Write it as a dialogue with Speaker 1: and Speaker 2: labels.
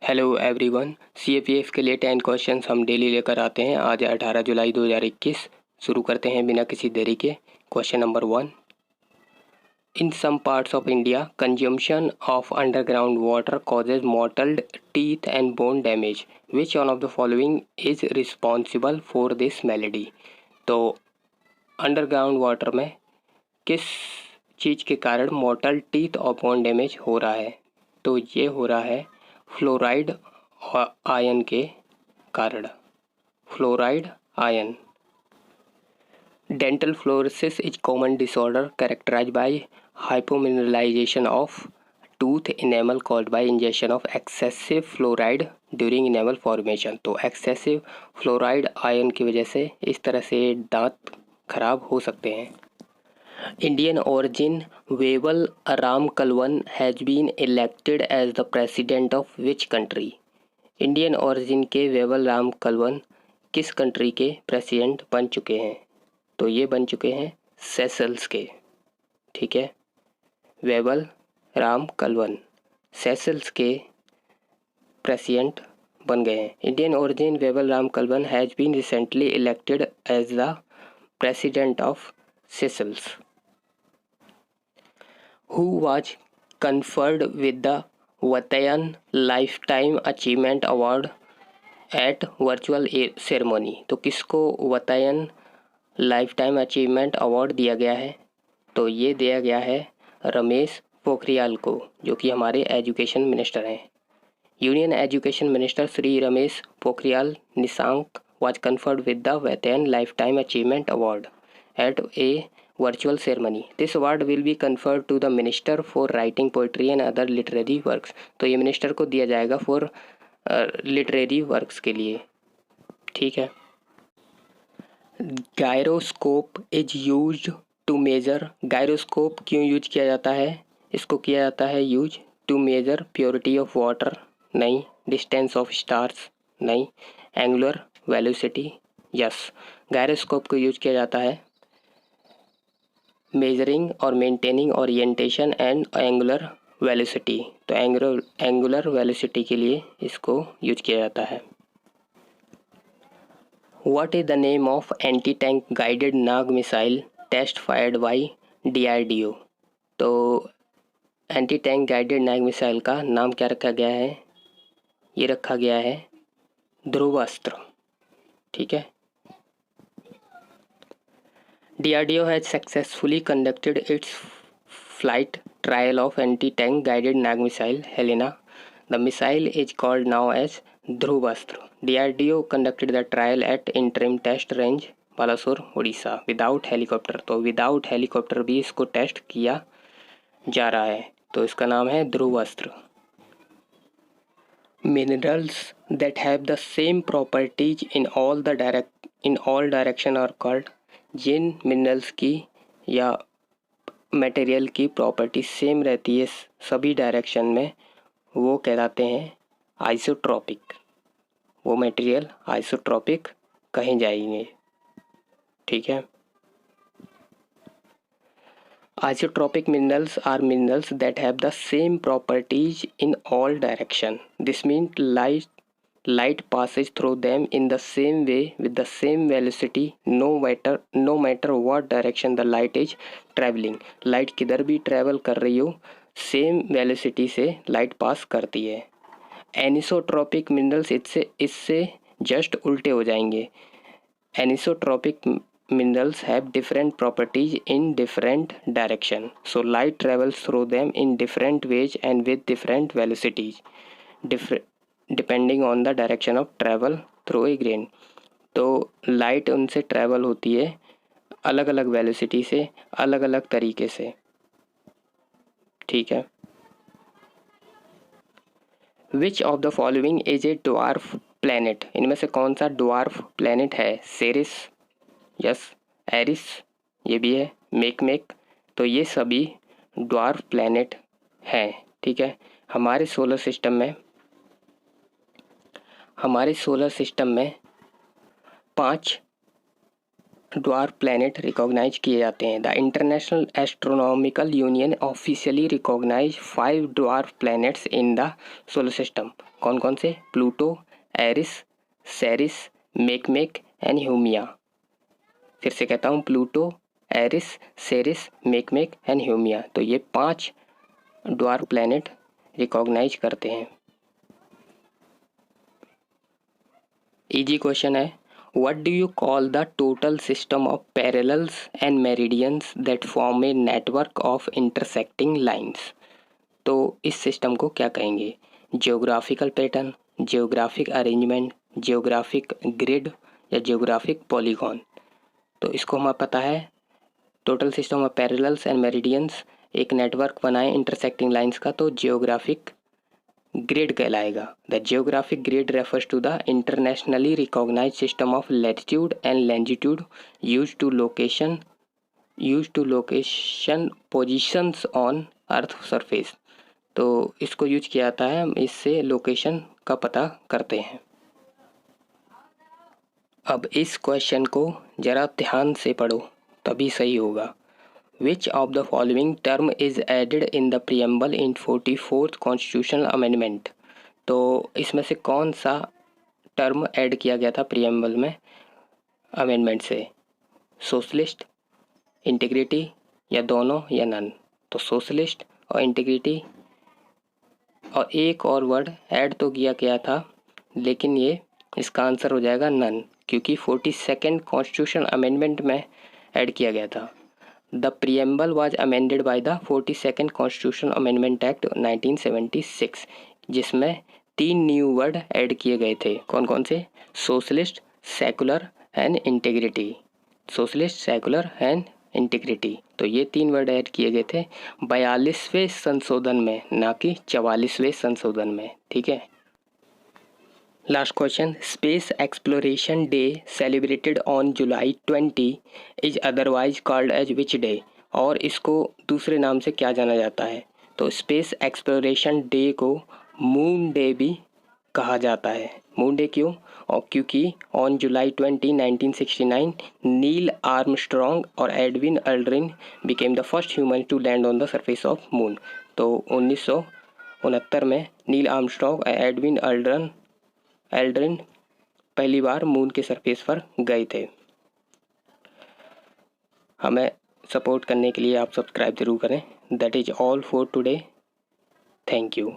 Speaker 1: Hello everyone, CAPF के लिए 10 questions हम डेली लेकर आते हैं। आज 18 जुलाई 2021। शुरू करते हैं बिना किसी देरी के। Question number 1। In some parts of India consumption of underground water causes mottled teeth and bone damage. Which one of the following is responsible for this malady. तो अंडरग्राउंड वाटर में किस चीज़ के कारण मॉटल टीथ और bone damage हो रहा है? तो ये हो रहा है फ्लोराइड आयन के कारण। Fluoride ion. Dental fluorosis is common disorder characterized by hypomineralization of tooth enamel caused by injection of excessive fluoride during enamel formation. तो एक्सेसिव फ्लोराइड आयन की वजह से इस तरह से दांत खराब हो सकते हैं। Indian origin Wavel Ramkalvan has been elected as the president of which country? Indian origin के वेवल राम कलवन किस कंट्री के प्रेसिडेंट बन चुके हैं? तो ये बन चुके हैं सेशल्स के। ठीक है, वेवल राम कलवन सेशल्स के प्रेसिडेंट बन गए हैं। Indian origin Wavel Ramkalawan has been recently elected as the president of Seychelles. Who was conferred with the Vatayan Lifetime Achievement Award at virtual ceremony? तो किसको वतायन लाइफटाइम अचीवमेंट अवार्ड दिया गया है? तो ये दिया गया है रमेश पोखरियाल को, जो कि हमारे एजुकेशन मिनिस्टर हैं। Union education minister Shri Ramesh Pokhriyal Nishank was conferred with the Vatayan Lifetime Achievement Award at a virtual ceremony. This award will be conferred to the Minister for Writing Poetry and Other Literary Works. तो ये minister को दिया जाएगा for literary works के लिए। ठीक है। Gyroscope is used to measure. Gyroscope क्यों यूज किया जाता है? इसको किया जाता है use to measure purity of water, नहीं। डिस्टेंस ऑफ स्टार्स, नहीं। Angular velocity, yes. गायरोस्कोप को यूज किया जाता है मेजरिंग और maintaining orientation and angular velocity. तो एंगुलर वेलोसिटी के लिए इसको यूज किया जाता है। What is the name of anti tank guided Nag missile test fired by DRDO? तो anti tank guided Nag missile का नाम क्या रखा गया है? ये रखा गया है ध्रुवास्त्र। ठीक है। DRDO has successfully conducted its flight trial of anti-tank guided Nag missile Helena. The missile is called now as Dhruvastra. DRDO conducted the trial at interim test range Balasore Orissa without helicopter. तो विदाउट हेलीकॉप्टर भी इसको test किया जा रहा है, तो इसका नाम है Dhruvastra. Minerals that have the same properties in all direction are called। जिन मिनरल्स की या मटेरियल की प्रॉपर्टी सेम रहती है सभी डायरेक्शन में, वो कहलाते हैं आइसोट्रॉपिक। वो मटेरियल आइसोट्रॉपिक कहे जाएंगे। ठीक है। Isotropic minerals are minerals that have the same properties in all direction. This means light passes through them in the same way with the same velocity no matter what direction the light is traveling। Light किधर भी travel कर रही हो, same velocity से light pass करती है। Anisotropic minerals इससे just उल्टे हो जाएंगे। Anisotropic minerals have different properties in different direction, so light travels through them in different ways and with different velocities depending on the direction of travel through a grain. तो light उनसे travel होती है अलग अलग velocity से, अलग अलग तरीके से। ठीक है। Which of the following is a dwarf planet? इनमें से कौन सा ड्वार्फ प्लैनेट है? सेरिस, यस। एरिस, ये भी है। मेक। तो ये सभी ड्वार्फ प्लैनेट हैं। ठीक है। हमारे सोलर सिस्टम में 5 ड्वार्फ प्लैनेट रिकॉग्नाइज किए जाते हैं? The International Astronomical Union officially recognize 5 dwarf planets in the solar system. कौन कौन से? Pluto, Eris, Ceres, Makemake and Haumea. फिर से कहता हूँ, Pluto, Eris, Ceres, Makemake and Haumea. तो ये 5 ड्वार्फ प्लैनेट रिकॉग्नाइज करते हैं। इजी क्वेश्चन है, what do you call the total system of parallels and meridians that form a network of intersecting lines? तो इस सिस्टम को क्या कहेंगे? Geographical pattern, geographic arrangement, geographic grid या जियोग्राफिक पॉलीगॉन? तो इसको हमें पता है, total system of parallels and meridians एक नेटवर्क बनाए इंटरसेक्टिंग लाइंस का, तो जियोग्राफिक ग्रिड कहलाएगा। The geographic grid refers to the internationally recognize system of latitude and longitude use to location positions on earth surface. तो इसको use किया जाता है, हम इससे लोकेशन का पता करते हैं। अब इस क्वेश्चन को ज़रा ध्यान से पढ़ो तभी सही होगा। Which of the following term is added in the preamble in 44th Constitutional Amendment? तो इसमें से कौन सा टर्म ऐड किया गया था प्रियम्बल में अमेंडमेंट से? सोशलिस्ट, इंटीग्रिटी या दोनों या नन? तो सोशलिस्ट और इंटीग्रिटी, और एक और वर्ड ऐड तो किया गया था लेकिन ये इसका आंसर हो जाएगा नन, क्योंकि 42nd कॉन्स्टिट्यूशन अमेंडमेंट में ऐड किया गया था। The preamble was amended by the 42nd constitution amendment act 1976, जिसमें 3 न्यू वर्ड ऐड किए गए थे। कौन कौन से? Socialist, secular and integrity. Socialist, secular and integrity, तो ये 3 वर्ड ऐड किए गए थे 42वें संशोधन में, ना कि 44वें संशोधन में। ठीक है। Last question, space exploration day celebrated on July 20 is otherwise called as which day? और इसको दूसरे नाम से क्या जाना जाता है? तो स्पेस एक्सप्लोरेशन डे को मून डे भी कहा जाता है। मून डे क्यों? और क्योंकि ऑन जुलाई 20, 1969 नील आर्मस्ट्रॉन्ग और Edwin Aldrin became the first human to land on the surface of moon. तो 1969 में नील आर्मस्ट्रॉन्ग और एडविन एल्ड्रिन पहली बार मून के सरफेस पर गए थे। हमें सपोर्ट करने के लिए आप सब्सक्राइब जरूर करें। That is all for today. Thank you.